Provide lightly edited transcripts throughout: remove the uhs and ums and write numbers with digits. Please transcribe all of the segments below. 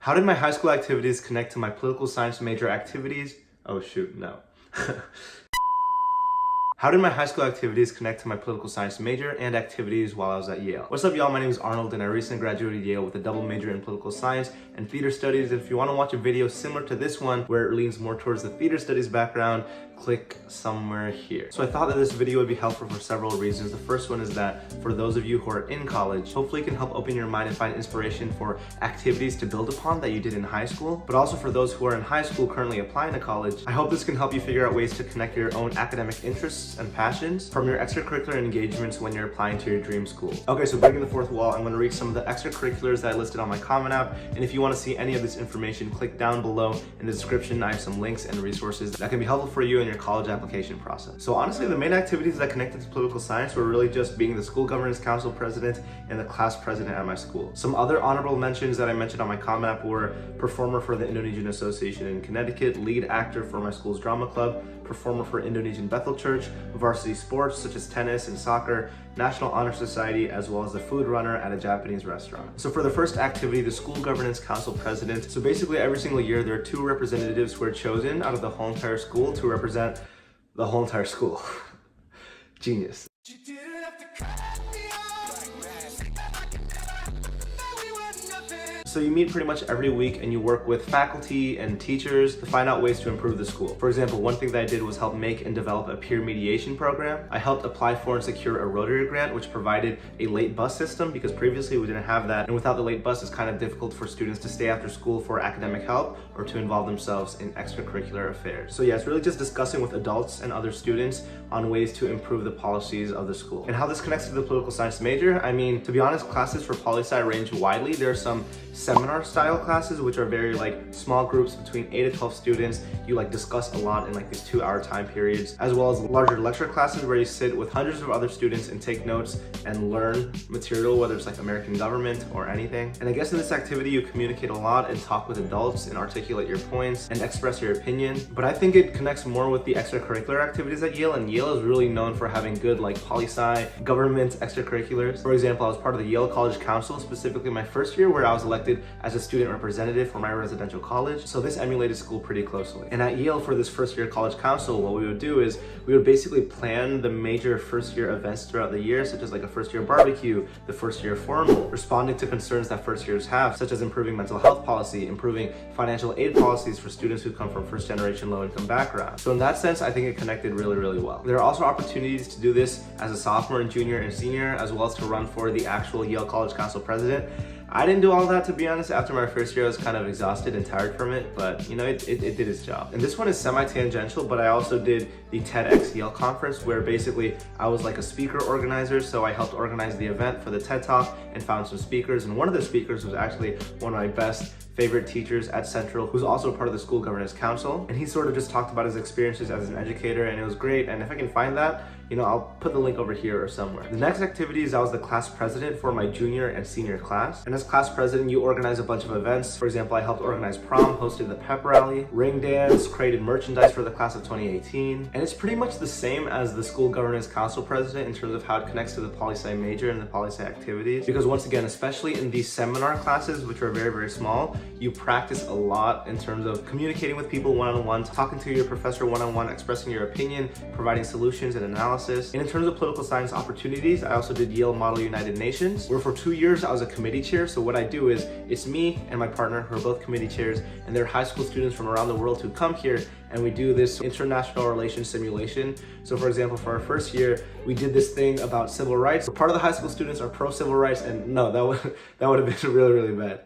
How did my high school activities connect to my political science major activities? Oh shoot, no. How did my high school activities connect to my political science major and activities while I was at Yale? What's up, y'all? My name is Arnold and I recently graduated Yale with a double major in political science and theater studies. If you want to watch a video similar to this one where it leans more towards the theater studies background, click somewhere here. So I thought that this video would be helpful for several reasons. The first one is that for those of you who are in college, hopefully it can help open your mind and find inspiration for activities to build upon that you did in high school. But also for those who are in high school currently applying to college, I hope this can help you figure out ways to connect your own academic interests and passions from your extracurricular engagements when you're applying to your dream school. Okay, so breaking the fourth wall, I'm going to read some of the extracurriculars that I listed on my Common App. And if you want to see any of this information, click down below in the description. I have some links and resources that can be helpful for you in your college application process. So honestly, the main activities that connected to political science were really just being the school governance council president and the class president at my school. Some other honorable mentions that I mentioned on my Common App were performer for the Indonesian Association in Connecticut, lead actor for my school's drama club, performer for Indonesian Bethel Church, varsity sports such as tennis and soccer, National Honor Society, as well as the food runner at a Japanese restaurant. So for the first activity, the school governance council president. So basically every single year there are two representatives who are chosen out of the whole entire school to represent the whole entire school. Genius. So you meet pretty much every week and you work with faculty and teachers to find out ways to improve the school. For example, one thing that I did was help make and develop a peer mediation program. I helped apply for and secure a Rotary grant, which provided a late bus system because previously we didn't have that. And without the late bus, it's kind of difficult for students to stay after school for academic help or to involve themselves in extracurricular affairs. So yeah, it's really just discussing with adults and other students on ways to improve the policies of the school. And how this connects to the political science major, I mean, to be honest, classes for poli-sci range widely. There are some seminar style classes which are very small groups between 8 to 12 students. You discuss a lot in these 2-hour time periods, as well as larger lecture classes where you sit with hundreds of other students and take notes and learn material, whether it's American government or anything. And I guess in this activity you communicate a lot and talk with adults and articulate your points and express your opinion. But I think it connects more with the extracurricular activities at Yale, and Yale is really known for having good poli-sci government extracurriculars. For example, I was part of the Yale College Council, specifically my first year, where I was elected as a student representative for my residential college. So this emulated school pretty closely. And at Yale, for this first year college council, what we would do is we would basically plan the major first year events throughout the year, such as a first year barbecue, the first year formal, responding to concerns that first years have, such as improving mental health policy, improving financial aid policies for students who come from first generation low income backgrounds. So in that sense, I think it connected really, really well. There are also opportunities to do this as a sophomore and junior and senior, as well as to run for the actual Yale College Council president. I didn't do all that, to be honest. After my first year, I was kind of exhausted and tired from it, but it did its job. And this one is semi-tangential, but I also did the TEDx Yale conference, where basically I was a speaker organizer. So I helped organize the event for the TED Talk and found some speakers. And one of the speakers was actually one of my best favorite teachers at Central, who's also part of the School Governance Council. And he sort of just talked about his experiences as an educator, and it was great. And if I can find that, I'll put the link over here or somewhere. The next activity is I was the class president for my junior and senior class. And as class president, you organize a bunch of events. For example, I helped organize prom, hosted the pep rally, ring dance, created merchandise for the class of 2018. And it's pretty much the same as the School Governance Council president in terms of how it connects to the poli-sci major and the poli-sci activities. Because once again, especially in these seminar classes, which are very, very small, you practice a lot in terms of communicating with people one-on-one, talking to your professor one-on-one, expressing your opinion, providing solutions and analysis. And in terms of political science opportunities, I also did Yale Model United Nations, where for 2 years I was a committee chair. So what I do is, it's me and my partner who are both committee chairs, and they're high school students from around the world who come here, and we do this international relations simulation. So for example, for our first year, we did this thing about civil rights. So part of the high school students are pro civil rights, and no, that would have been really, really bad.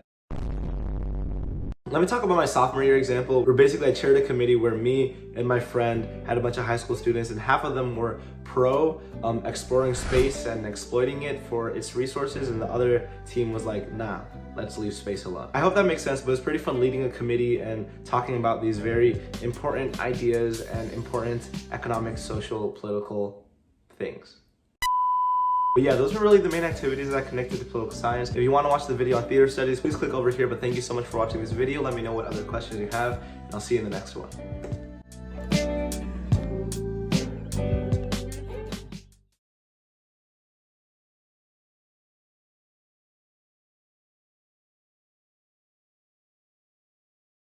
Let me talk about my sophomore year example, where basically I chaired a committee where me and my friend had a bunch of high school students, and half of them were pro exploring space and exploiting it for its resources, and the other team was nah, let's leave space alone. I hope that makes sense, but it's pretty fun leading a committee and talking about these very important ideas and important economic, social, political things. But yeah, those were really the main activities that connected to political science. If you want to watch the video on theater studies, please click over here. But thank you so much for watching this video. Let me know what other questions you have, and I'll see you in the next one.